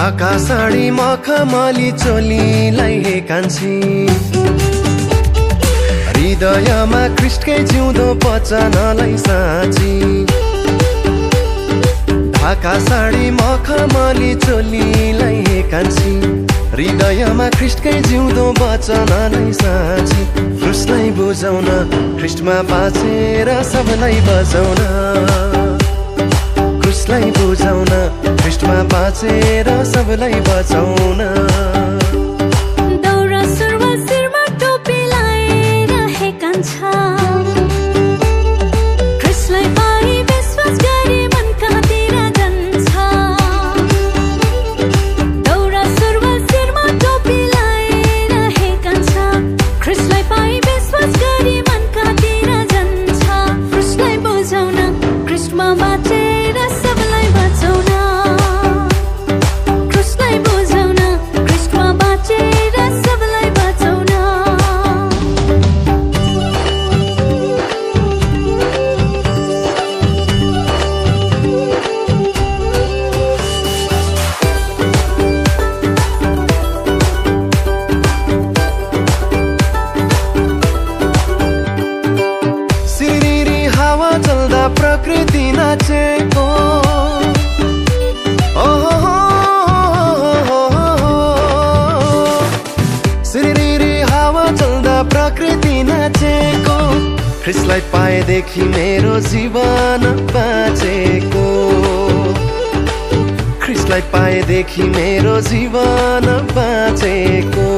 ढाका साडी मखमली चोलीलाई हे कान्छी हृदयमा ख्रिस्टकै जिउँदो वचनलाई साँची ढाका साडी मखमली चोलीलाई हे कान्छी हृदयमा ख्रिस्टकै जिउँदो वचनलाई साँची क्रुसलाई बुझाउन ख्रिस्टमा बाँचेर सबलाई बचाउन क्रुसलाई बुझाउन ख्रिस्टमा बाँचेर सबलाई बचाउन दौरा सुरुमा शिरमा टोपी लाएर हे कान्छा ख्रिस्टलाई पाई विश्वास गरी मन कहाँतिर जान्छ दौरा सुरुमा शिरमा टोपी लाएर हे कान्छा ख्रिस्टलाई पाई विश्वास गरी मन कहाँतिर जान्छ क्रुसलाई बुझाउन ख्रिस्टमा बाँचेर सबलाई बचाउन क्रुसलाई बुझाउन ख्रिस्टमा बाँचेर सबलाई बचाउन सिरिरी हावा चल्दा प्रकृति नाचेको सिरिरी हावा चल्दा प्रकृति नाचेको ख्रिस्टलाई पाएदेखि मेरो जीवन बाँचेको ख्रिस्टलाई पाएदेखि मेरो जीवन बाँचेको